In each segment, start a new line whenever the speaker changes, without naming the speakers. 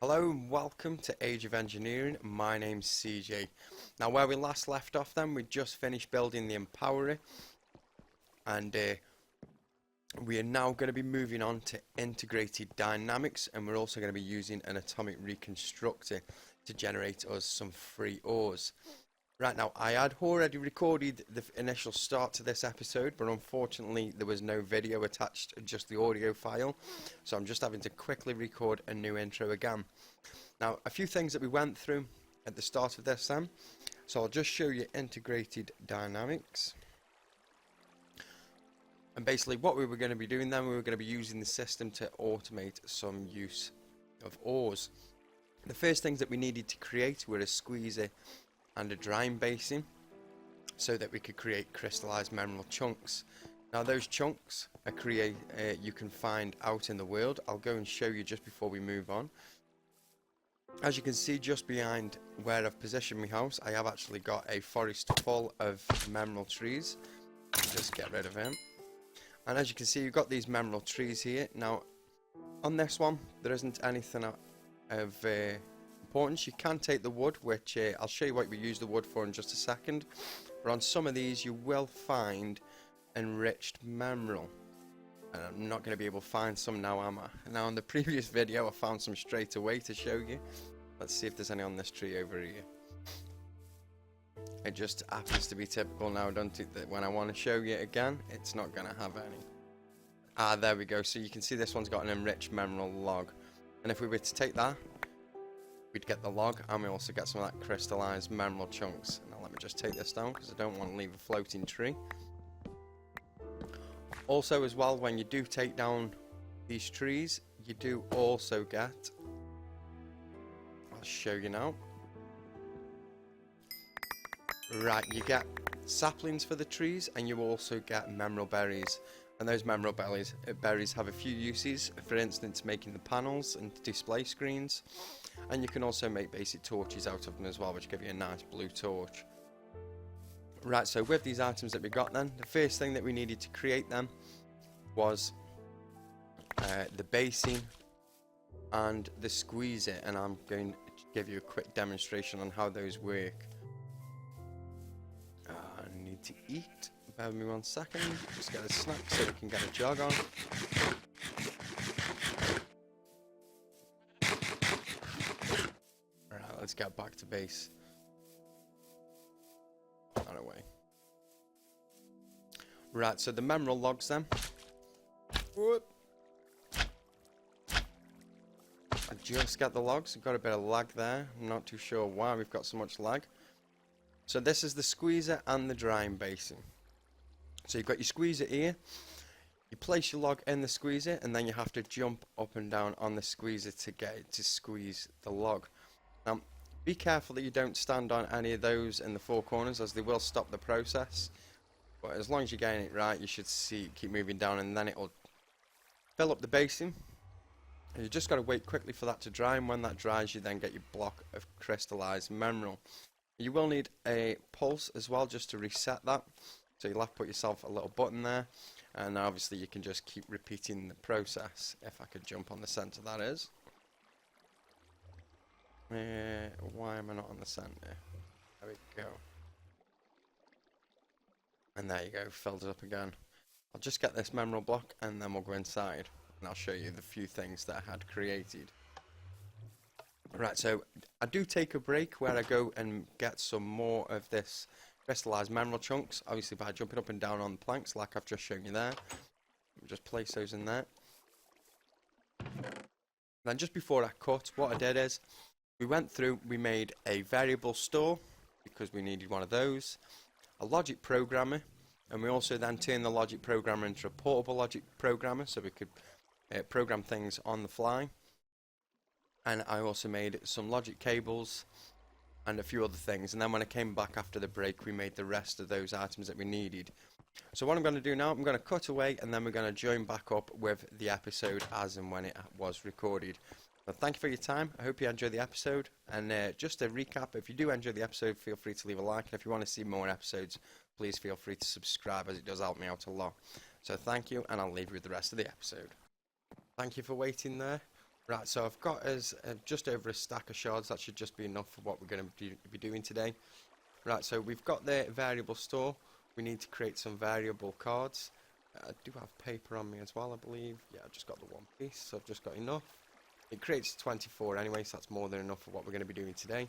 Hello and welcome to Age of Engineering. My name's CJ. Now where we last left off then, we just finished building the Empowerer and we are now going to be moving on to integrated dynamics, and we're also going to be using an atomic reconstructor to generate us some free ores. Right, now I had already recorded the initial start to this episode, but unfortunately there was no video attached, just the audio file, so I'm just having to quickly record a new intro again. Now, a few things that we went through at the start of this then, so I'll just show you integrated dynamics. And basically what we were going to be doing then, we were going to be using the system to automate some use of ores. The first things that we needed to create were a squeezer and a drying basin so that we could create crystallized mineral chunks. Now those chunks are you can find out in the world. I'll go and show you just before we move on. As you can see just behind where I've positioned my house, I have actually got a forest full of mineral trees. Just get rid of him. And as you can see, you've got these mineral trees here. Now on this one there isn't anything of importance. You can take the wood, which I'll show you what we use the wood for in just a second, but on some of these you will find enriched mineral, and I'm not going to be able to find some now, am I? Now in the previous video I found some straight away to show you. Let's see if there's any on this tree over here. It just happens to be typical now, don't it, that when I want to show you again it's not going to have any. Ah, there we go. So you can see this one's got an enriched mineral log, and if we were to take that, we'd get the log, and we also get some of that crystallized mineral chunks. Now let me just take this down because I don't want to leave a floating tree. Also as well, when you do take down these trees, you do also get, I'll show you now. Right, you get saplings for the trees, and you also get mineral berries. And those mineral berries have a few uses, for instance making the panels and display screens, and you can also make basic torches out of them as well, which give you a nice blue torch. Right, so with these items that we got then, the first thing that we needed to create then was the basin and the squeezer, and I'm going to give you a quick demonstration on how those work. I need to eat. Bear with me 1 second, just get a snack so we can get a jog on. Alright, let's get back to base. That away. Right, so the mineral logs then. Whoop. I just get the logs, I've got a bit of lag there, I'm not too sure why we've got so much lag. So this is the squeezer and the drying basin. So you've got your squeezer here, you place your log in the squeezer, and then you have to jump up and down on the squeezer to get it to squeeze the log. Now be careful that you don't stand on any of those in the four corners, as they will stop the process, but as long as you're getting it right, you should see keep moving down, and then it'll fill up the basin. And you just got to wait quickly for that to dry, and when that dries you then get your block of crystallized mineral. You will need a pulse as well just to reset that. So you'll have to put yourself a little button there, and obviously you can just keep repeating the process. If I could jump on the center, that is. Why am I not on the center? There we go. And there you go, filled it up again. I'll just get this mineral block and then we'll go inside, and I'll show you the few things that I had created. Right, so I do take a break where I go and get some more of this crystallized mineral chunks, obviously by jumping up and down on the planks like I've just shown you there. Just place those in there. Then just before I cut, what I did is we went through, we made a variable store because we needed one of those, a logic programmer, and we also then turned the logic programmer into a portable logic programmer so we could program things on the fly. And I also made some logic cables and a few other things, and then when I came back after the break we made the rest of those items that we needed. So what I'm going to do now, I'm going to cut away and then we're going to join back up with the episode as and when it was recorded. But thank you for your time, I hope you enjoyed the episode, and just a recap, if you do enjoy the episode feel free to leave a like, and if you want to see more episodes please feel free to subscribe, as it does help me out a lot. So thank you, and I'll leave you with the rest of the episode. Thank you for waiting there. Right, so I've got us just over a stack of shards. That should just be enough for what we're going to be doing today. Right, so we've got the variable store. We need to create some variable cards. I do have paper on me as well, I believe. Yeah, I've just got the one piece, so I've just got enough. It creates 24 anyway, so that's more than enough for what we're going to be doing today.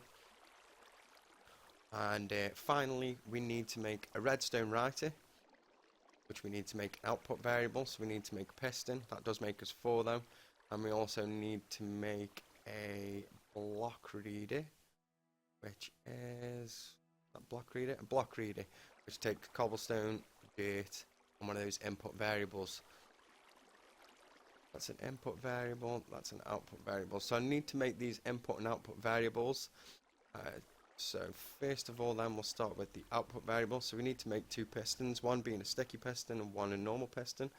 And finally, we need to make a redstone writer, which we need to make an output variable. So we need to make a piston. That does make us 4 though. And we also need to make a block reader, which is a block reader, which takes cobblestone, dirt, and one of those input variables. That's an input variable, that's an output variable. So I need to make these input and output variables. So first of all then we'll start with the output variable. So we need to make 2 pistons, one being a sticky piston and one a normal piston.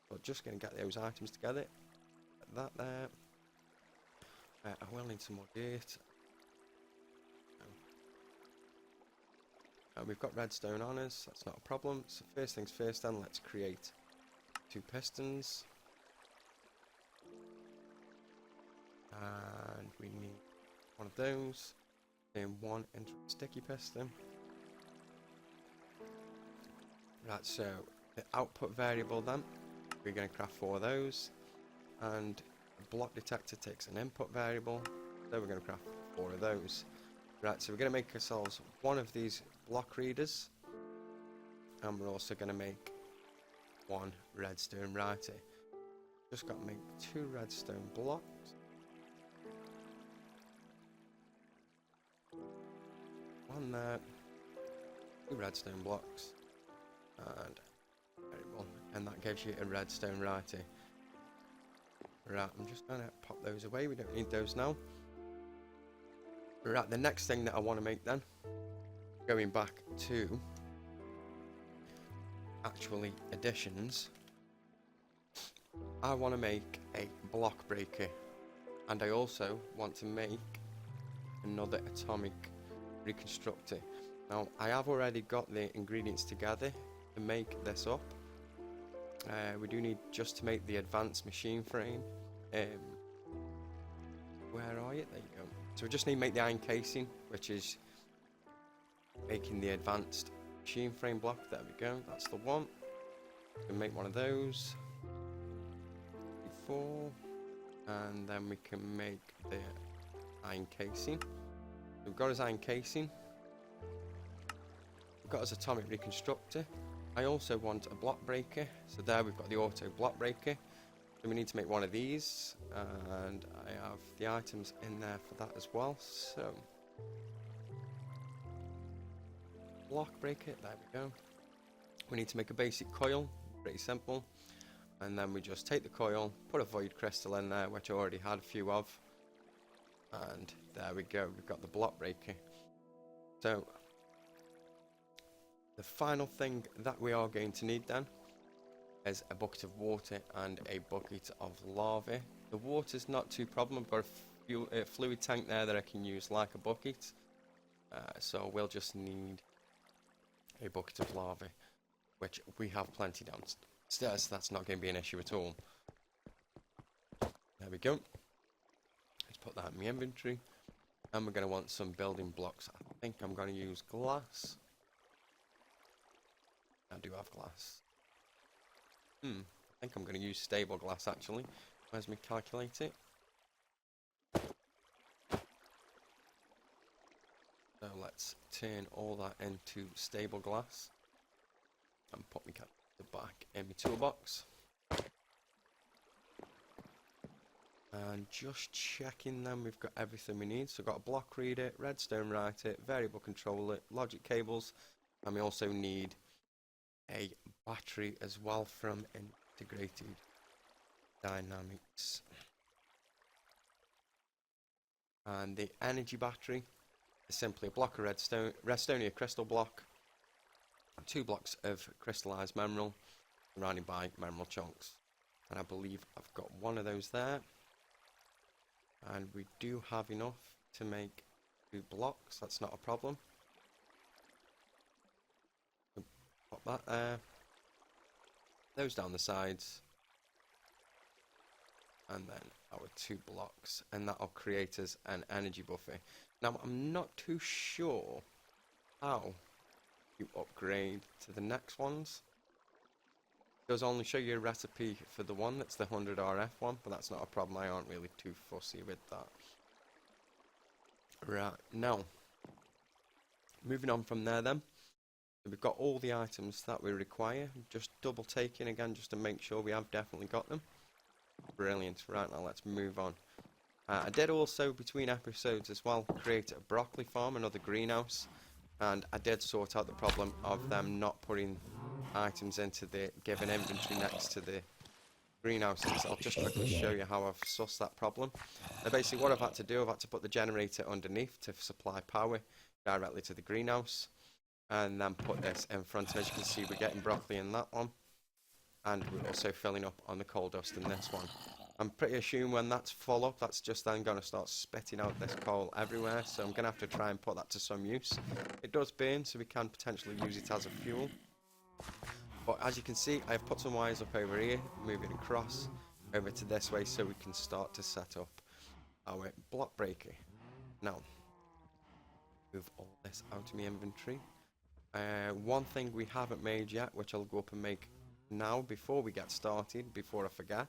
We're just going to get those items together. That there. I will need some more dirt. We've got redstone on us, that's not a problem. So first things first then, let's create 2 pistons. And we need one of those. Then one into a sticky piston. Right, so the output variable then, we're going to craft 4 of those. And the block detector takes an input variable, so we're going to craft 4 of those. Right, so we're going to make ourselves one of these block readers, and we're also going to make 1 redstone writer. Just got to make 2 redstone blocks. One there, 2 redstone blocks, and that gives you a redstone writer. Right, I'm just going to pop those away, we don't need those now. Right, the next thing that I want to make then, going back to actually additions, I want to make a block breaker, and I also want to make another atomic reconstructor. Now I have already got the ingredients together to make this up. We do need just to make the advanced machine frame. Where are you? There you go. So we just need to make the iron casing, which is making the advanced machine frame block. There we go, that's the one. We can make one of those. 4, and then we can make the iron casing. We've got his iron casing. We've got his atomic reconstructor. I also want a block breaker. So there we've got the auto block breaker. So we need to make one of these, and I have the items in there for that as well. So block breaker, there we go. We need to make a basic coil, pretty simple. And then we just take the coil, put a void crystal in there, which I already had a few of. And there we go, we've got the block breaker. So the final thing that we are going to need then is a bucket of water and a bucket of lava. The water's not too problem, I've got a fluid tank there that I can use like a bucket. So we'll just need a bucket of lava, which we have plenty downstairs, so that's not going to be an issue at all. There we go. Let's put that in my inventory. And we're going to want some building blocks. I think I'm going to use glass. I do have glass. I think I'm going to use stable glass actually. Where's my calculator? So let's turn all that into stable glass. And put my calculator back in my toolbox. And just checking then, we've got everything we need. So we've got a block reader, redstone writer, variable controller, logic cables, and we also need a battery as well from Integrated Dynamics. And the energy battery is simply a block of Redstonia crystal block, 2 blocks of crystallized mineral surrounded by mineral chunks. And I believe I've got one of those there. And we do have enough to make 2 blocks, that's not a problem. Pop that there. Those down the sides. and then our 2 blocks, and that'll create us an energy buffer. Now I'm not too sure how you upgrade to the next ones. It does only show you a recipe for the one that's the 100 RF one, but that's not a problem. I aren't really too fussy with that. Right, now moving on from there then, we've got all the items that we require. Just double taking again just to make sure we have definitely got them. Brilliant. Right, now let's move on. I did also, between episodes as well, create a broccoli farm, another greenhouse, and I did sort out the problem of them not putting items into the given inventory next to the greenhouses. I'll just quickly show you how I've sussed that problem. Now basically what I've had to do, I've had to put the generator underneath to supply power directly to the greenhouse, and then put this in front. And as you can see, we're getting broccoli in that one, and we're also filling up on the coal dust in this one. I'm pretty sure when that's full up, that's just then going to start spitting out this coal everywhere, so I'm going to have to try and put that to some use. It does burn, so we can potentially use it as a fuel. But as you can see, I've put some wires up over here, moving across over to this way, so we can start to set up our block breaker. Now, move all this out of my inventory. One thing we haven't made yet, which I'll go up and make now before we get started, before I forget,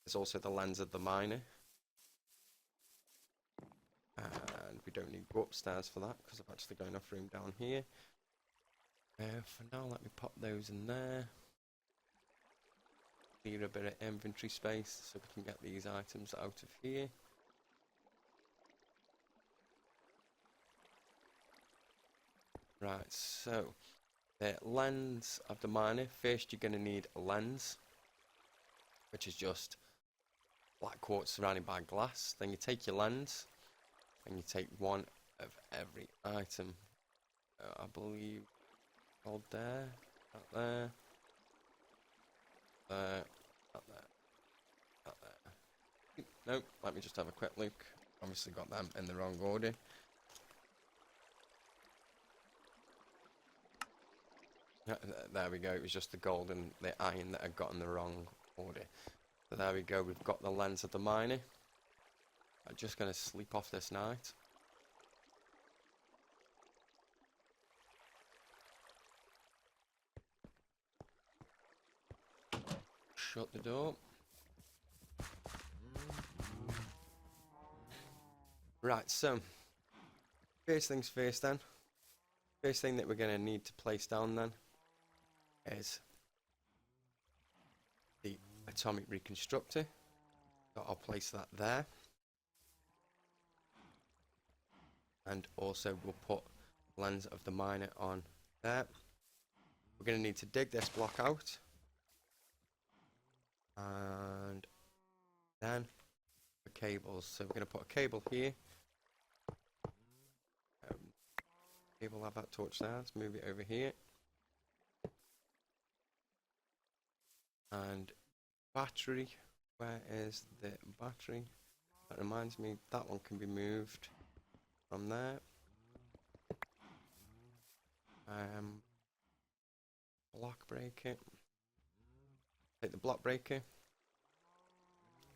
is also the lens of the miner. And we don't need to go upstairs for that, because I've actually got enough room down here. For now, let me pop those in there. Clear a bit of inventory space so we can get these items out of here. Right, so the lens of the miner. First, you're going to need a lens, which is just black quartz surrounded by glass. Then you take your lens and you take one of every item. I believe hold there, that there, that there, that there. Nope, let me just have a quick look. Obviously got them in the wrong order. There we go, it was just the gold and the iron that I got in the wrong order. So there we go, we've got the lens of the miner. I'm just going to sleep off this night. Shut the door. Right, so first things first then. First thing that we're going to need to place down then is the atomic reconstructor. So I'll place that there. And also we'll put lens of the miner on there. We're going to need to dig this block out. And then the cables. So we're going to put a cable here. Cable, have that torch there. Let's move it over here. And battery. Where is the battery? That reminds me, that one can be moved from there. Block breaker. Take the block breaker.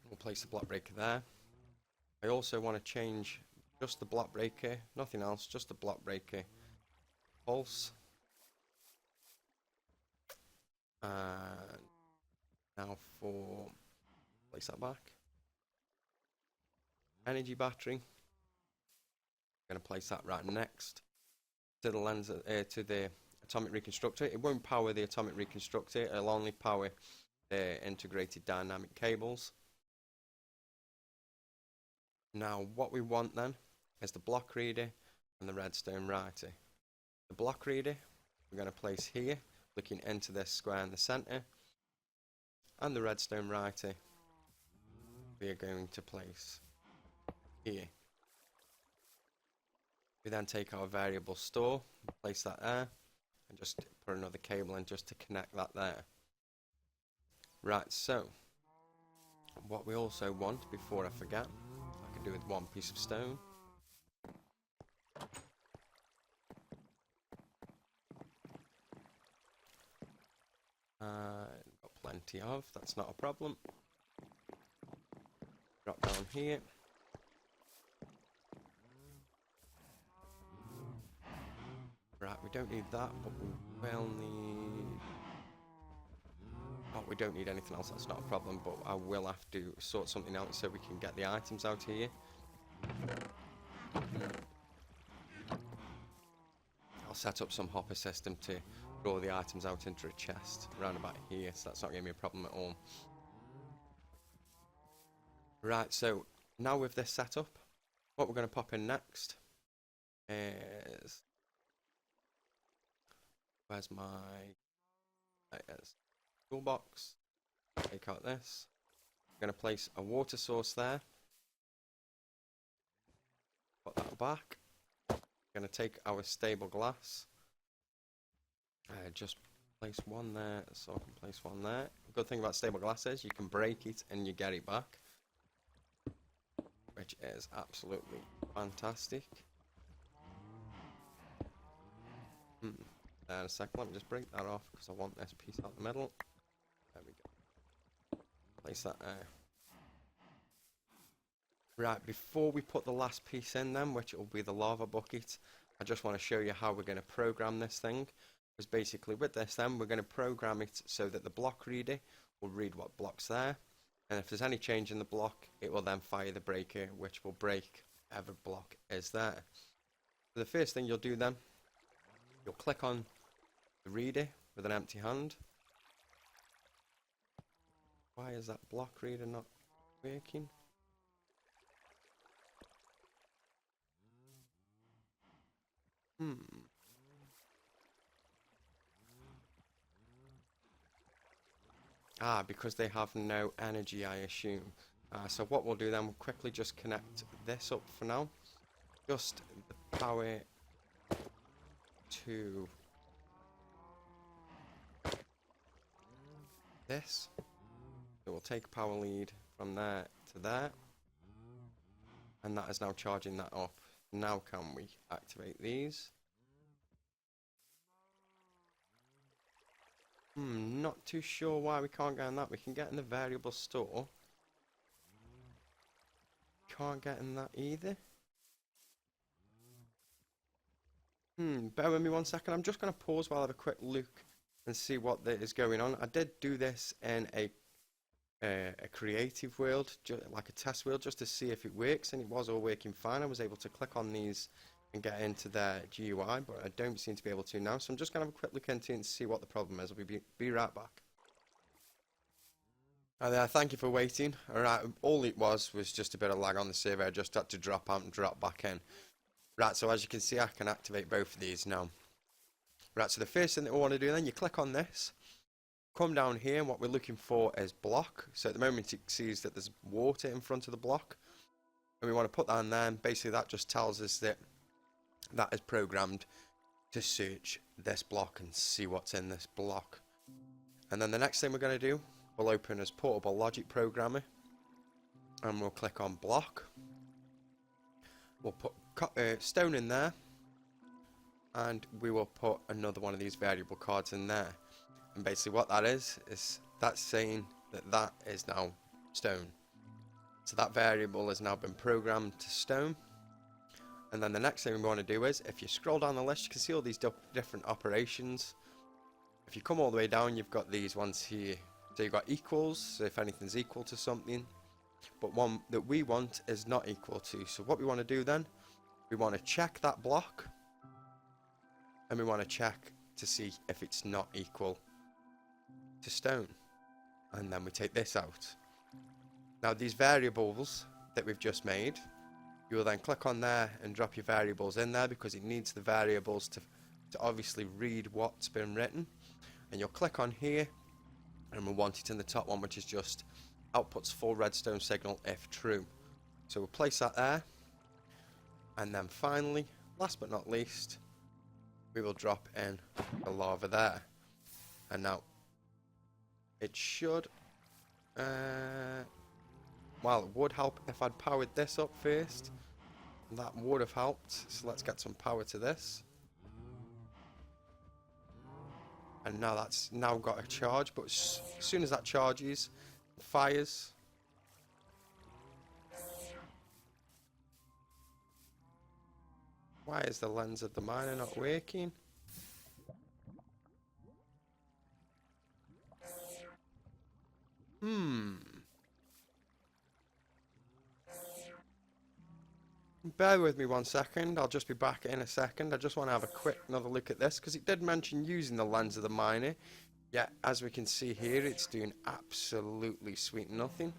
We'll place the block breaker there. I also want to change just the block breaker, nothing else, just the block breaker pulse. And now for place that back. Energy battery. I'm going to place that right next to the lens, to the atomic reconstructor. It won't power the atomic reconstructor, it'll only power the integrated dynamic cables. Now what we want then is the block reader and the redstone writer. The block reader we're going to place here, looking into this square in the center, and the redstone writer we are going to place here. We then take our variable store, place that there, and just put another cable in just to connect that there. Right, so what we also want, before I forget, I can do with one piece of stone. Got plenty of, that's not a problem. Drop down here. Right, we don't need that, but we will need... Oh, we don't need anything else, that's not a problem, but I will have to sort something out so we can get the items out here. I'll set up some hopper system to draw the items out into a chest around about here, so that's not going to be a problem at all. Right, so now with this set up, what we're going to pop in next is... Where's my... There it is. Toolbox. Take out this. I'm going to place a water source there. Put that back. Going to take our stable glass. Just place one there, so I can place one there. The good thing about stable glass is you can break it and you get it back, which is absolutely fantastic. And a second, let me just break that off because I want this piece out the middle. There we go. Place that there. Right, before we put the last piece in then, which will be the lava bucket, I just want to show you how we're going to program this thing. Because basically with this then, we're going to program it so that the block reader will read what block's there. And if there's any change in the block, it will then fire the breaker, which will break whatever block is there. So the first thing you'll do then, you'll click on the reader with an empty hand. Why is that block reader not working? Because they have no energy, I assume. So what we'll do then, we'll quickly just connect this up for now. Just the power to this. So we'll take power lead from there to there. And that is now charging that up. Now can we activate these? Not too sure why we can't get in that. We can get in the variable store. Can't get in that either. Bear with me 1 second. I'm just going to pause while I have a quick look and see what is going on. I did do this in a creative world, like a test world, just to see if it works, and it was all working fine. I was able to click on these and get into their GUI, but I don't seem to be able to now, so I'm just going to have a quick look into it and see what the problem is. I'll be right back. Hi there, thank you for waiting. Alright, all it was just a bit of lag on the server. I just had to drop out and drop back in. Right, so as you can see, I can activate both of these now. Right, so the first thing that we want to do then, you click on this, come down here, and what we're looking for is block. So at the moment it sees that there's water in front of the block, and we want to put that in there, and basically that just tells us that that is programmed to search this block and see what's in this block. And then the next thing we're going to do, we'll open as Portable Logic Programmer, and we'll click on block. We'll put stone in there, and we will put another one of these variable cards in there. And basically what that is that's saying that that is now stone. So that variable has now been programmed to stone. And then the next thing we want to do is, if you scroll down the list, you can see all these different operations. If you come all the way down, you've got these ones here. So you've got equals, so if anything's equal to something. But one that we want is not equal to. So what we want to do then, we want to check that block. And we want to check to see if it's not equal to stone. And then we take this out. Now these variables that we've just made, you will then click on there and drop your variables in there, because it needs the variables to obviously read what's been written. And you'll click on here, and we'll want it in the top one, which is just outputs full redstone signal if true. So we'll place that there. And then finally, last but not least, we will drop in the lava there. And now it should well, it would help if I'd powered this up first. That would have helped. So let's get some power to this. And now that's now got a charge, but as soon as that charges, fires, Why is the lens of the miner not working? Bear with me 1 second, I'll just be back in a second. I just want to have a quick another look at this, because it did mention using the lens of the miner. Yeah, as we can see here, it's doing absolutely sweet nothing.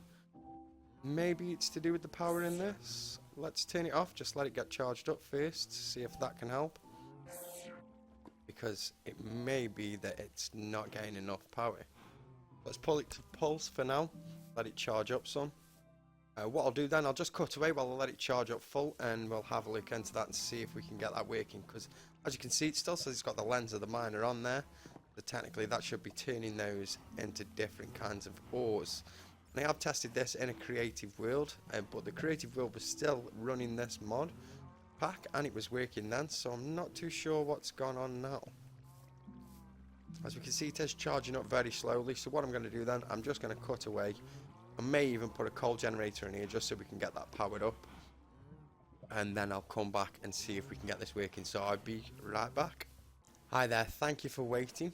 Maybe it's to do with the power in this. Let's turn it off, just let it get charged up first, see if that can help. Because it may be that it's not getting enough power. Let's pull it to pulse for now, let it charge up some. What I'll do then, I'll just cut away while I let it charge up full, and we'll have a look into that and see if we can get that working, because as you can see it still says it's got the lens of the miner on there, so technically that should be turning those into different kinds of ores. And I have tested this in a creative world, but the creative world was still running this mod pack and it was working then, so I'm not too sure what's gone on now. As we can see, it is charging up very slowly, so what I'm going to do then, I'm just going to cut away. I may even put a coal generator in here just so we can get that powered up, and then I'll come back and see if we can get this working, so I'll be right back. Hi there, thank you for waiting.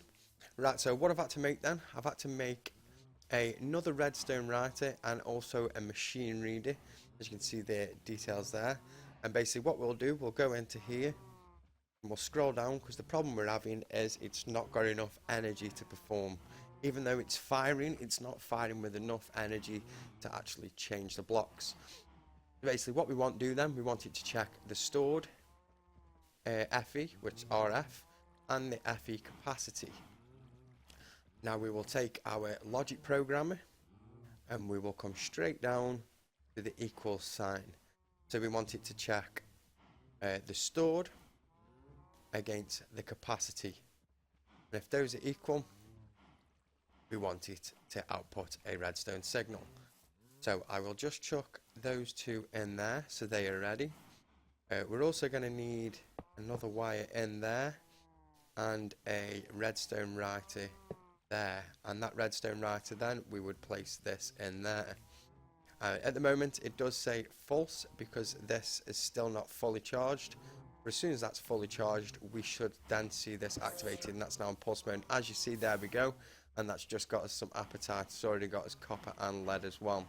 Right, so what I've had to make then, I've had to make another redstone writer and also a machine reader. As you can see the details there, and basically what we'll do, we'll go into here and we'll scroll down, because the problem we're having is it's not got enough energy to perform. Even though it's firing, it's not firing with enough energy to actually change the blocks. Basically what we want to do then, we want it to check the stored FE, which is RF, and the FE capacity. Now we will take our logic programmer and we will come straight down to the equal sign. So we want it to check the stored against the capacity, and if those are equal, we want it to output a redstone signal. So I will just chuck those two in there so they are ready. We're also going to need another wire in there and a redstone writer there, and that redstone writer then we would place this in there. At the moment it does say false because this is still not fully charged, but as soon as that's fully charged we should then see this activated, and that's now in pulse mode. As you see, there we go, and that's just got us some apatite. It's already got us copper and lead as well,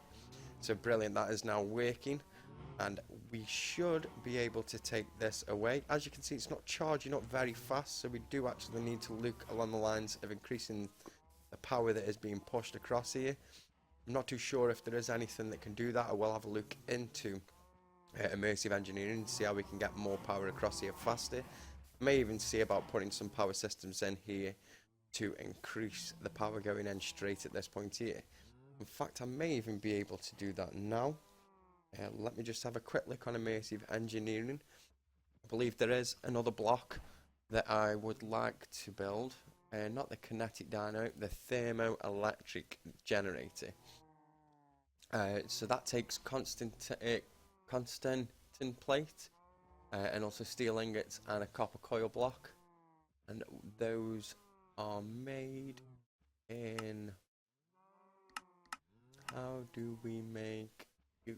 so brilliant. That is now working, and we should be able to take this away. As you can see, it's not charging up very fast, so we do actually need to look along the lines of increasing the power that is being pushed across here. I'm not too sure if there is anything that can do that. I will have a look into immersive engineering to see how we can get more power across here faster. I may even see about putting some power systems in here to increase the power going in straight at this point here. In fact, I may even be able to do that now. Let me just have a quick look on immersive engineering. I believe there is another block that I would like to build. Not the kinetic dyno, the thermoelectric generator. So that takes Constantin plate and also steel ingots and a copper coil block, and those are made in, how do we make you?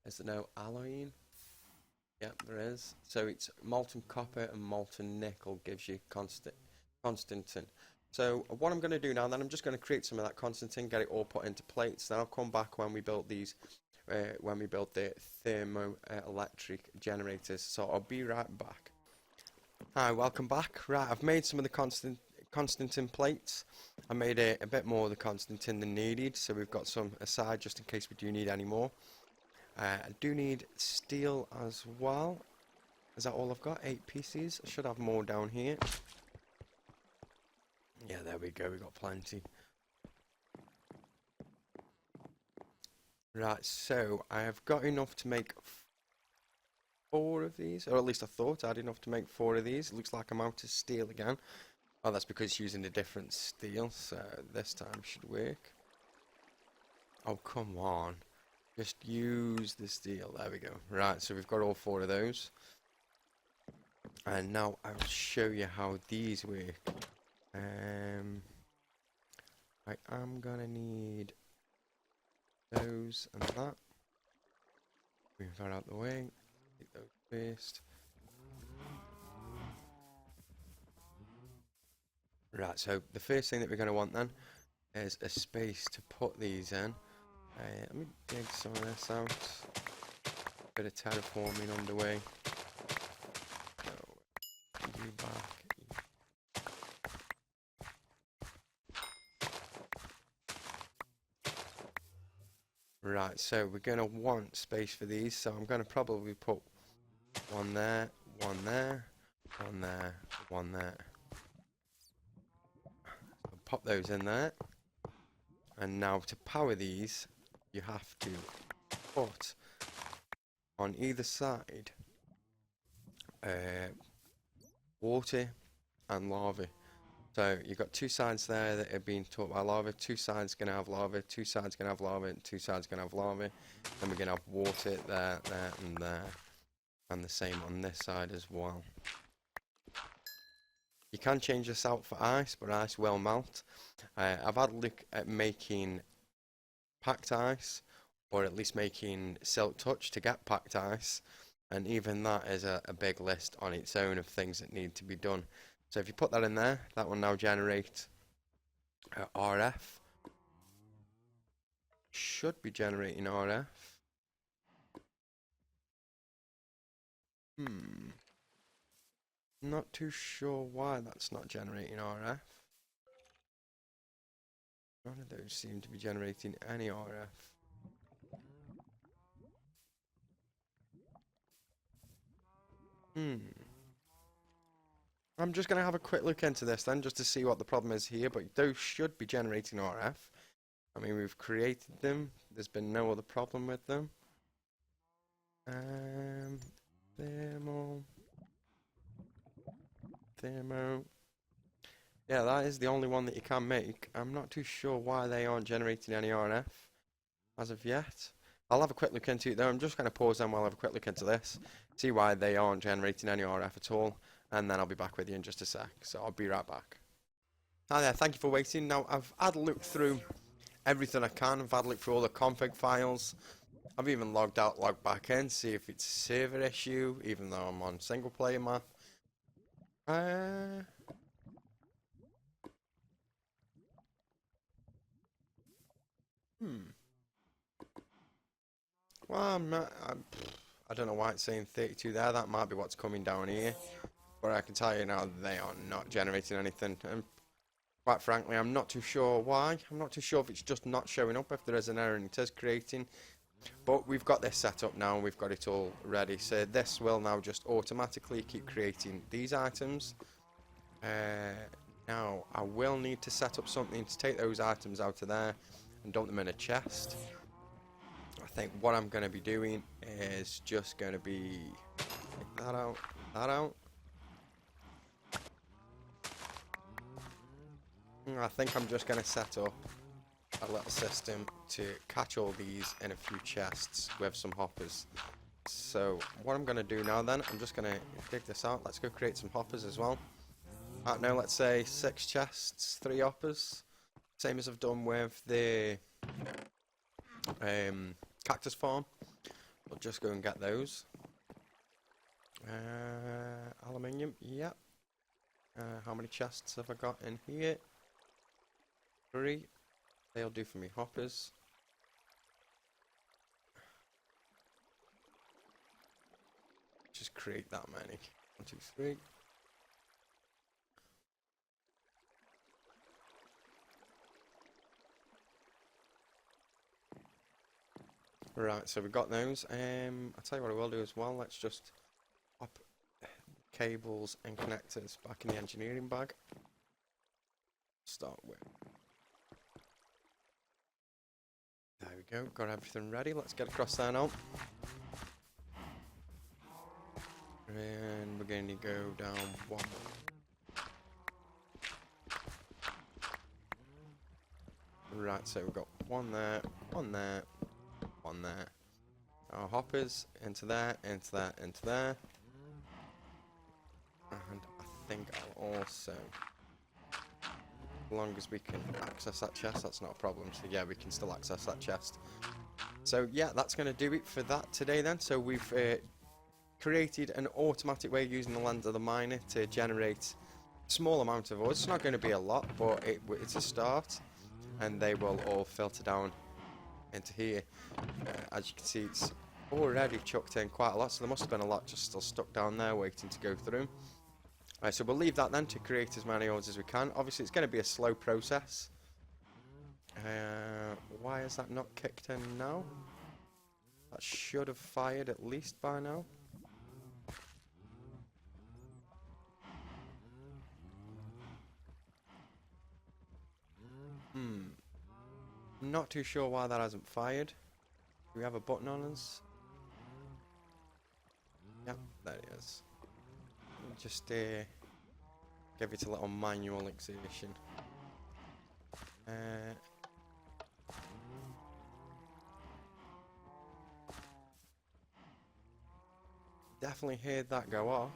Is there no alloying? Yep, there is. So it's molten copper and molten nickel gives you Constantin. So what I'm going to do now, then I'm just going to create some of that Constantin, get it all put into plates. Then I'll come back when we build these, when we build the thermoelectric generators. So I'll be right back. Hi, welcome back. Right, I've made some of the Constantin plates. I made a bit more of the Constantin than needed, so we've got some aside just in case we do need any more. I do need steel as well. Is that all I've got? 8 pieces. I should have more down here. Yeah, there we go. We got plenty. Right, so I have got enough to make 4 of these, or at least I thought I had enough to make 4 of these. It looks like I'm out of steel again. Oh, that's because it's using a different steel, so this time should work. Oh, come on. Just use the steel. There we go. Right, so we've got all 4 of those. And now I'll show you how these work. I am gonna need those and that. Move that out the way. Take those first. Right, so the first thing that we're going to want then is a space to put these in. Let me dig some of this out. Bit of terraforming underway. So, you back. Right, so we're going to want space for these, so I'm going to probably put one there, one there, one there, one there. So pop those in there. And now to power these, you have to put on either side water and lava. So you've got two sides there that are being taught by lava, two sides going to have lava, two sides going to have lava, and two sides going to have lava. Then we're going to have water there, there, and there. And the same on this side as well. You can change this out for ice, but ice will melt. I've had a look at making packed ice, or at least making silk touch to get packed ice, and even that is a big list on its own of things that need to be done. So if you put that in there, that will now generate RF. Should be generating RF. Not too sure why that's not generating RF. None of those seem to be generating any RF. I'm just going to have a quick look into this then, just to see what the problem is here, but those should be generating RF. I mean, we've created them. There's been no other problem with them. Thermal. Yeah, that is the only one that you can make. I'm not too sure why they aren't generating any RF as of yet. I'll have a quick look into it though. I'm just going to pause them while I have a quick look into this, see why they aren't generating any RF at all, and then I'll be back with you in just a sec. So I'll be right back. Hi there, thank you for waiting. Now, I've had a look through everything I can. I've had a look through all the config files. I've even logged out, logged back in, see if it's a server issue, even though I'm on single player map. Well, I don't know why it's saying 32 there. That might be what's coming down here. But I can tell you now, they are not generating anything. And quite frankly, I'm not too sure why. I'm not too sure if it's just not showing up, if there is an error and it is creating. But we've got this set up now and we've got it all ready. So this will now just automatically keep creating these items. Now, I will need to set up something to take those items out of there and dump them in a chest. I think what I'm going to be doing is just going to be take that out, that out. I think I'm just going to set up a little system to catch all these in a few chests with some hoppers. So what I'm going to do now then, I'm just going to dig this out. Let's go create some hoppers as well. Now let's say 6 chests, 3 hoppers. Same as I've done with the cactus farm. We'll just go and get those. Aluminium, yep. How many chests have I got in here? 3. They'll do for me hoppers. Just create that many. 1, 2, 3. Right, so we've got those. I'll tell you what I will do as well. Let's just pop cables and connectors back in the engineering bag. Start with. There we go. Got everything ready. Let's get across there now. And we're going to go down 1. Right, so we've got 1 there, 1 there, 1 there. Our hoppers into there, into there, into there. And I think I'll also As long as we can access that chest, that's not a problem. So yeah, we can still access that chest. So yeah, that's going to do it for that today then. So we've created an automatic way using the lens of the miner to generate a small amount of ore. It's not going to be a lot, but it's a start. And they will all filter down into here. As you can see, it's already chucked in quite a lot, so there must have been a lot just still stuck down there waiting to go through. So we'll leave that then to create as many ores as we can. Obviously it's going to be a slow process. Why is that not kicked in now? That should have fired at least by now. I'm not too sure why that hasn't fired. Do we have a button on us? Yep, there it is. Just give it a little manual exertion. Definitely heard that go off.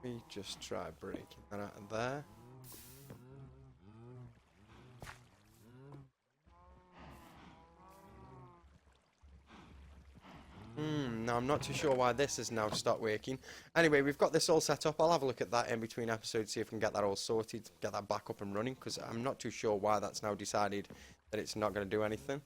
Let me just try breaking that out of there. Now I'm not too sure why this has now stopped working. Anyway, we've got this all set up. I'll have a look at that in between episodes, see if we can get that all sorted, get that back up and running, because I'm not too sure why that's now decided that it's not going to do anything.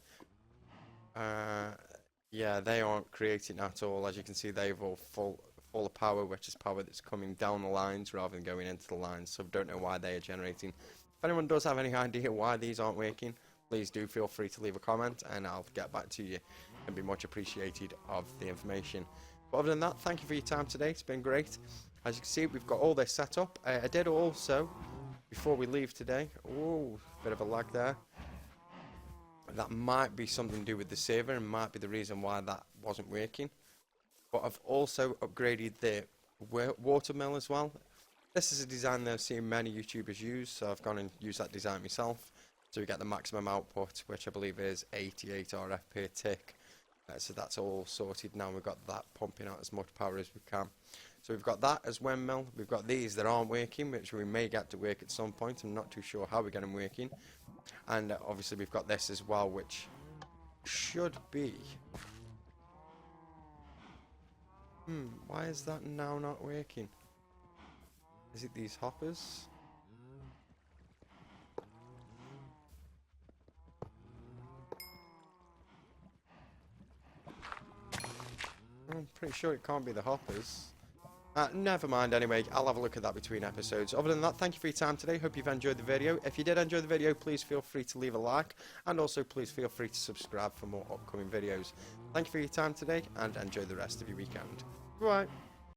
Yeah, they aren't creating at all. As you can see, they've all full of power, which is power that's coming down the lines rather than going into the lines, so don't know why they are generating. If anyone does have any idea why these aren't working, please do feel free to leave a comment and I'll get back to you and be much appreciated of the information. But other than that, thank you for your time today. It's been great. As you can see, we've got all this set up. I did also, before we leave today, oh, bit of a lag there. That might be something to do with the server and might be the reason why that wasn't working. But I've also upgraded the water mill as well. This is a design that I've seen many YouTubers use, so I've gone and used that design myself. So we get the maximum output, which I believe is 88 RF per tick. So that's all sorted now. We've got that pumping out as much power as we can. So we've got that as windmill. We've got these that aren't working, which we may get to work at some point. I'm not too sure how we get them working. And obviously we've got this as well, which should be... why is that now not working? Is it these hoppers? I'm pretty sure it can't be the hoppers. Never mind anyway, I'll have a look at that between episodes. Other than that, thank you for your time today. Hope you've enjoyed the video. If you did enjoy the video, please feel free to leave a like. And also please feel free to subscribe for more upcoming videos. Thank you for your time today and enjoy the rest of your weekend. Bye.